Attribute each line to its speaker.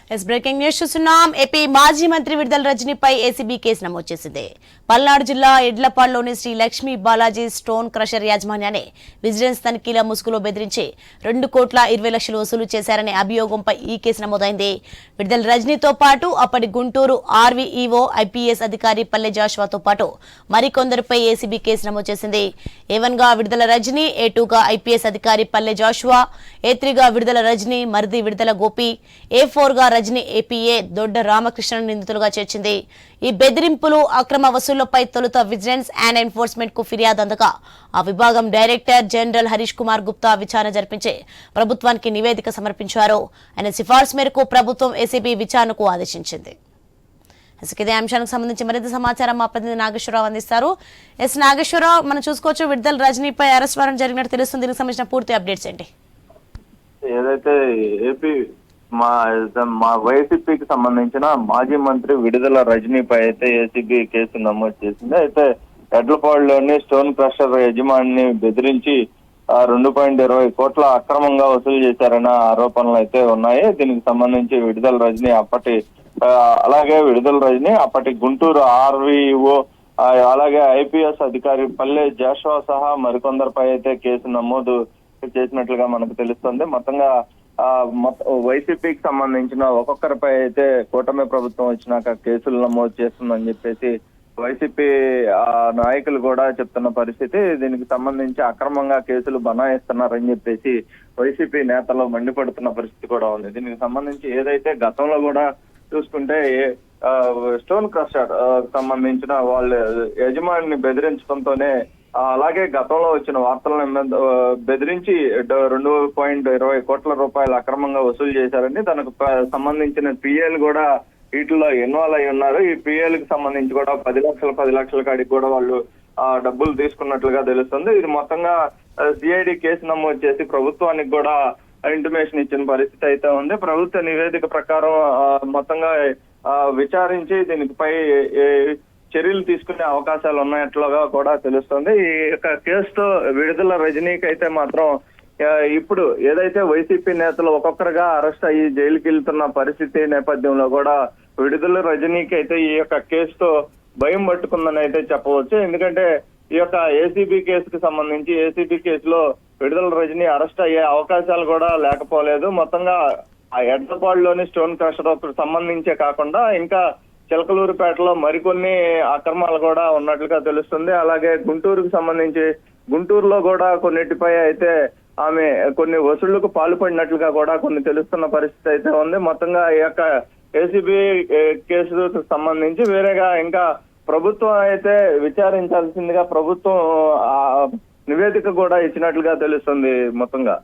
Speaker 1: Breaking news చూస్తున్నాం. AP మాజీ మంత్రి విడుదల రజనీపై ఏసీబీ కేసు నమోదు చేసింది. పల్నాడు జిల్లా ఎడ్లపాడులోని శ్రీ లక్ష్మీ బాలాజీ స్టోన్ క్రషర్ యాజమాన్యాన్ని విజిలెన్స్ తనిఖీల ముసుగులో బెదిరించి 2,20,00,000 వసూలు చేశారనే అభియోగంపై ఈ కేసు నమోదైంది. విడుదల రజనీతో పాటు అప్పటి గుంటూరు ఆర్వీఈఓ ఐపీఎస్ అధికారి పల్లె జాషువాతో పాటు మరికొందరిపై ఏసీబీ కేసు నమోదు చేసింది. A1 గా విడుదల రజనీ, A2 గా ఐపీఎస్ అధికారి పల్లె జాషువా, A3 గా విడుదల రజనీ మరిది విడుదల గోపి, A4 గా రజనీ ఏపీఏ దొడ్డ రామకృష్ణను నిందితులుగా చేర్చింది. ఈ బెదిరింపులు, అక్రమ వసూళ్లపై తొలుత విజిలెన్స్ అండ్ ఎన్ఫోర్స్మెంట్ కు ఫిర్యాదు అందగా ఆ విభాగం డైరెక్టర్ జనరల్ హరీష్ కుమార్ గుప్తా విచారణ జరిపించి ప్రభుత్వానికి నివేదిక సమర్పించారు. ఆయన సిఫార్సు మేరకు ప్రభుత్వం ఏసీబీ విచారణకు ఆదేశించింది. ఇదే అంశానికి సంబంధించి మరింత సమాచారం మా ప్రతినిధి నాగేశ్వరరావు అందిస్తారు. నాగేశ్వరరావు, మనం చూసుకోవచ్చు విడుదల రజనీపై అరెస్ట్ వారెంట్ జరిగినట్టు తెలుస్తుంది. దీనికి సంబంధించిన పూర్తి అప్డేట్స్ ఏంటి?
Speaker 2: ఏదైతే ఏపీ మా వైసీపీకి సంబంధించిన మాజీ మంత్రి విడుదల రజనీపై అయితే ఏసీబీ కేసు నమోదు చేసింది. అయితే ఎడ్లపాడులోని స్టోన్ క్రషర్ యజమానిని బెదిరించి 2.20 కోట్ల అక్రమంగా వసూలు చేశారన్న ఆరోపణలు అయితే ఉన్నాయి. దీనికి సంబంధించి విడుదల రజనీ అప్పటి గుంటూరు ఆర్వీఓ అలాగే ఐపీఎస్ అధికారి పల్లె జాషువా సహా మరికొందరిపై అయితే కేసు నమోదు చేసినట్లుగా మనకు తెలుస్తుంది. మొత్తంగా వైసీపీకి సంబంధించిన ఒక్కొక్కరిపై అయితే కూటమి ప్రభుత్వం వచ్చినాక కేసులు నమోదు చేస్తుందని చెప్పేసి వైసీపీ నాయకులు కూడా చెప్తున్న పరిస్థితి. దీనికి సంబంధించి అక్రమంగా కేసులు బనాయిస్తున్నారని చెప్పేసి వైసీపీ నేతలు మండిపడుతున్న పరిస్థితి కూడా ఉంది. దీనికి సంబంధించి ఏదైతే గతంలో కూడా చూసుకుంటే స్టోన్ క్రషర్ సంబంధించిన వాళ్ళ యజమానిని బెదిరించడంతోనే అలాగే గతంలో వచ్చిన వార్తలను బెదిరించి 2.20 కోట్ల రూపాయలు అక్రమంగా వసూలు చేశారని దానికి సంబంధించిన పిఏలు కూడా వీటిలో ఇన్వాల్వ్ అయి ఉన్నారు. ఈ పిఏలకు సంబంధించి కూడా 10 లక్షల కాడికి కూడా వాళ్ళు డబ్బులు తీసుకున్నట్లుగా తెలుస్తుంది. ఇది మొత్తంగా సిఐడి కేసు నమోదు చేసి ప్రభుత్వానికి కూడా ఇంటిమేషన్ ఇచ్చిన పరిస్థితి అయితే ఉంది. ప్రభుత్వ నివేదిక ప్రకారం మొత్తంగా విచారించి దీనిపై చర్యలు తీసుకునే అవకాశాలు ఉన్నట్లుగా కూడా తెలుస్తుంది. ఈ యొక్క కేసుతో విడుదల రజనీకి అయితే మాత్రం ఇప్పుడు ఏదైతే వైసీపీ నేతలు ఒక్కొక్కరుగా అరెస్ట్ అయ్యి జైలుకి వెళ్తున్న పరిస్థితి నేపథ్యంలో కూడా విడుదల రజనీకి అయితే ఈ యొక్క కేసుతో భయం పట్టుకుందని అయితే చెప్పవచ్చు. ఎందుకంటే ఈ యొక్క ఏసీబీ కేసుకు సంబంధించి ఏసీబీ కేసులో విడుదల రజనీ అరెస్ట్ అయ్యే అవకాశాలు కూడా లేకపోలేదు. మొత్తంగా ఆ ఎడ్లపాడులోని స్టోన్ క్రషర్ సంబంధించే కాకుండా ఇంకా చిలకలూరుపేటలో మరికొన్ని అక్రమాలు కూడా ఉన్నట్లుగా తెలుస్తుంది. అలాగే గుంటూరుకు సంబంధించి గుంటూరులో కూడా కొన్నిటిపై అయితే ఆమె కొన్ని వసూళ్లకు పాల్పడినట్లుగా కూడా కొన్ని తెలుస్తున్న పరిస్థితి అయితే ఉంది. మొత్తంగా ఈ యొక్క ఏసీబీ కేసుకు సంబంధించి వేరేగా ఇంకా ప్రభుత్వం అయితే విచారించాల్సిందిగా ప్రభుత్వం నివేదిక కూడా ఇచ్చినట్లుగా తెలుస్తుంది మొత్తంగా.